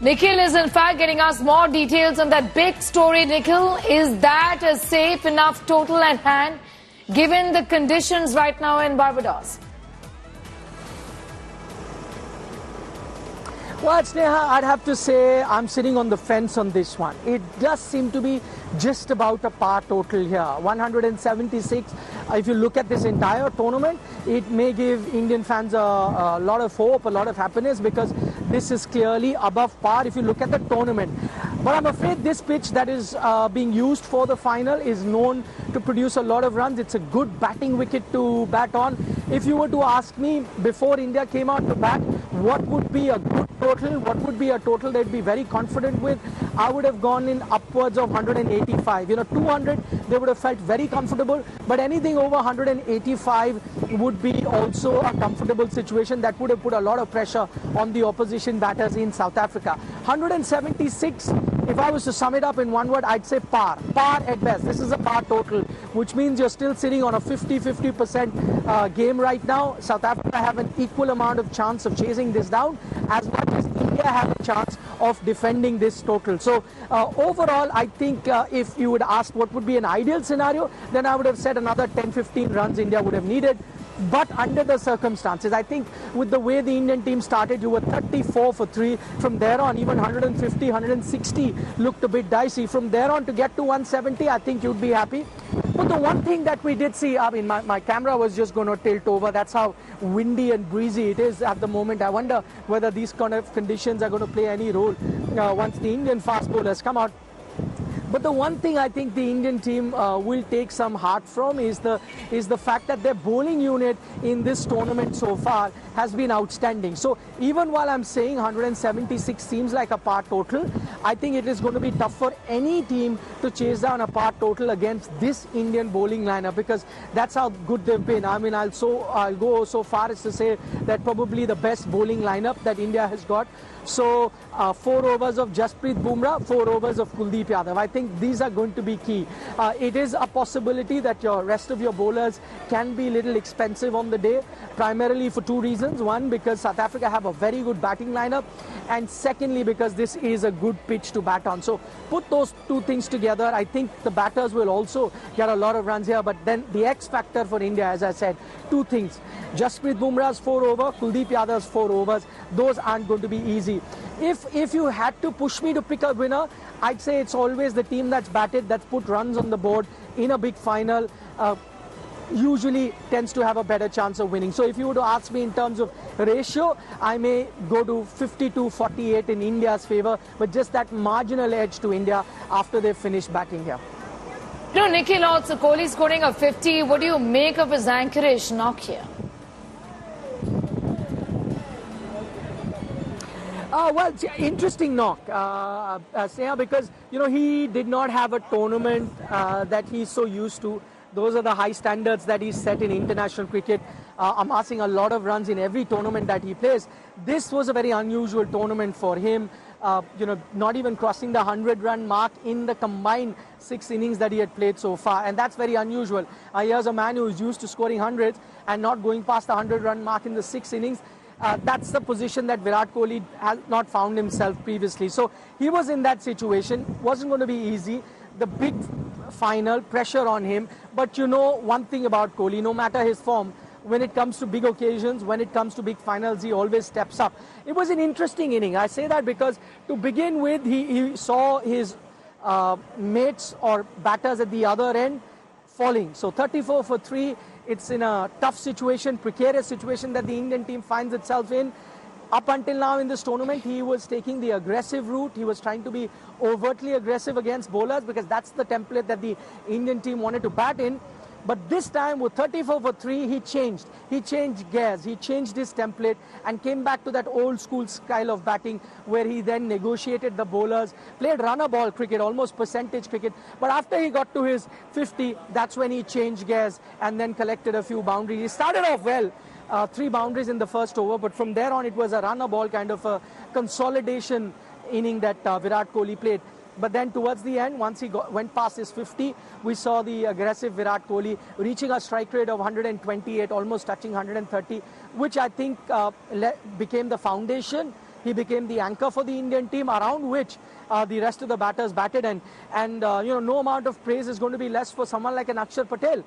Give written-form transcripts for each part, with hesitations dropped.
Nikhil is in fact getting us more details on that big story. Nikhil, is that a safe enough total at hand given the conditions right now in Barbados? Well, Sneha, I'd have to say I'm sitting on the fence on this one. It does seem to be just about a par total here. 176. If you look at this entire tournament, it may give Indian fans a lot of hope, a lot of happiness, because this is clearly above par if you look at the tournament. But I'm afraid this pitch that is being used for the final is known to produce a lot of runs. It's a good batting wicket to bat on. If you were to ask me before India came out to bat, what would be a good total, what would be a total they'd be very confident with, I would have gone in upwards of 185. 200 they would have felt very comfortable, but anything over 185 would be also a comfortable situation that would have put a lot of pressure on the opposition batters in South Africa. 176, if I was to sum it up in one word, I'd say par. Par at best. This is a par total, which means you're still sitting on a 50% game right now. South Africa have an equal amount of chance of chasing this down as much as India have a chance of defending this total. So overall, I think if you would ask what would be an ideal scenario, then I would have said another 10-15 runs India would have needed. But under the circumstances, I think with the way the Indian team started, you were 34 for 3. From there on, even 150, 160 looked a bit dicey. From there on to get to 170, I think you'd be happy. But the one thing that we did see, I mean, my camera was just going to tilt over. That's how windy and breezy it is at the moment. I wonder whether these kind of conditions are going to play any role once the Indian fast bowlers come out. But the one thing I think the Indian team will take some heart from is the fact that their bowling unit in this tournament so far has been outstanding. So even while I'm saying 176 seems like a par total, I think it is going to be tough for any team to chase down a par total against this Indian bowling lineup, because that's how good they've been. I mean, I'll go so far as to say that probably the best bowling lineup that India has got. So 4 overs of Jasprit Bumrah, 4 overs of Kuldeep Yadav. I think these are going to be key. It is a possibility that your rest of your bowlers can be a little expensive on the day, primarily for 2 reasons. One, because South Africa have a very good batting lineup, and secondly, because this is a good pitch to bat on. So put those 2 things together, I think the batters will also get a lot of runs here. But then the X factor for India, as I said, 2 things. Jasprit Bumrah's 4 over, Kuldeep Yadav's 4 overs, those aren't going to be easy. If you had to push me to pick a winner, I'd say it's always the team that's batted, that's put runs on the board in a big final, usually tends to have a better chance of winning. So if you were to ask me in terms of ratio, I may go to 52-48 in India's favour, but just that marginal edge to India after they've finished batting here. Nikhil, also Kohli scoring a 50. What do you make of his anchorage knock here? Well, interesting knock, Sneha, because, he did not have a tournament that he's so used to. Those are the high standards that he's set in international cricket. Amassing a lot of runs in every tournament that he plays. This was a very unusual tournament for him. Not even crossing the 100-run mark in the combined 6 innings that he had played so far. And that's very unusual. Here's a man who is used to scoring hundreds and not going past the 100-run mark in the 6 innings. That's the position that Virat Kohli has not found himself previously. So he was in that situation. Wasn't going to be easy. The big final, pressure on him. But one thing about Kohli, no matter his form, when it comes to big occasions, when it comes to big finals, he always steps up. It was an interesting inning. I say that because to begin with, he saw his mates or batters at the other end falling. So 34 for 3. It's in a tough situation, precarious situation that the Indian team finds itself in. Up until now in this tournament, he was taking the aggressive route. He was trying to be overtly aggressive against bowlers because that's the template that the Indian team wanted to bat in. But this time with 34 for 3, he changed. He changed gears. He changed his template and came back to that old school style of batting where he then negotiated the bowlers, played runner ball cricket, almost percentage cricket. But after he got to his 50, that's when he changed gears and then collected a few boundaries. He started off well. 3 boundaries in the first over, but from there on it was a runner ball kind of a consolidation inning that Virat Kohli played. But then towards the end, once he went past his 50, we saw the aggressive Virat Kohli reaching a strike rate of 128, almost touching 130, which I think became the foundation He became the anchor for the Indian team, around which the rest of the batters batted. And no amount of praise is going to be less for someone like an Axar Patel.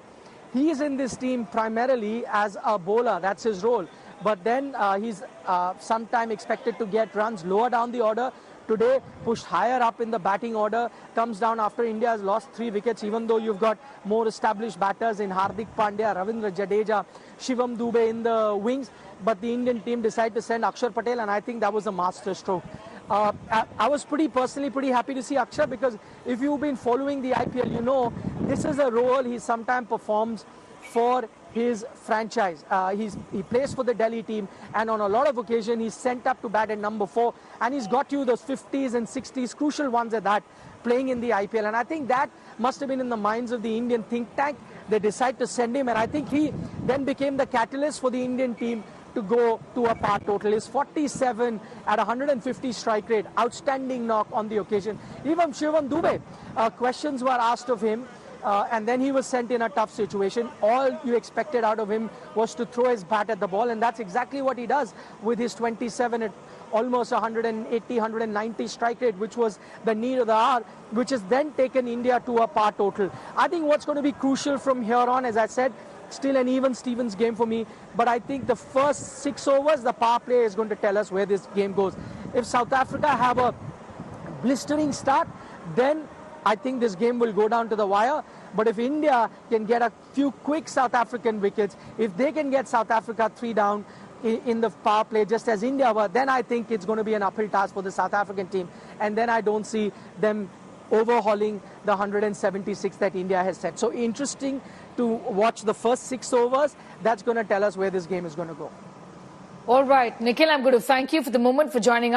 He is in this team primarily as a bowler. That's his role. But then he's sometime expected to get runs lower down the order. Today, pushed higher up in the batting order, comes down after India has lost 3 wickets, even though you've got more established batters in Hardik Pandya, Ravindra Jadeja, Shivam Dube in the wings. But the Indian team decided to send Axar Patel, and I think that was a master stroke. I was personally pretty happy to see Axar, because if you've been following the IPL, you know this is a role he sometimes performs for his franchise. He plays for the Delhi team, and on a lot of occasions he's sent up to bat at number 4, and he's got you those 50s and 60s, crucial ones at that, playing in the IPL. And I think that must have been in the minds of the Indian think tank. They decided to send him, and I think he then became the catalyst for the Indian team to go to a par total. Is 47 at 150 strike rate, outstanding knock on the occasion. Even Shivam Dube, questions were asked of him, and then he was sent in a tough situation. All you expected out of him was to throw his bat at the ball, and that's exactly what he does with his 27 at almost 180, 190 strike rate, which was the need of the hour, which has then taken India to a par total. I think what's going to be crucial from here on, as I said, still an even Stevens game for me, but I think the first 6 overs, the power play is going to tell us where this game goes. If South Africa have a blistering start, then I think this game will go down to the wire. But if India can get a few quick South African wickets, if they can get South Africa 3 down in the power play just as India were, then I think it's going to be an uphill task for the South African team. And then I don't see them overhauling the 176 that India has set. So interesting to watch the first 6 overs. That's going to tell us where this game is going to go. All right, Nikhil, I'm going to thank you for the moment for joining us.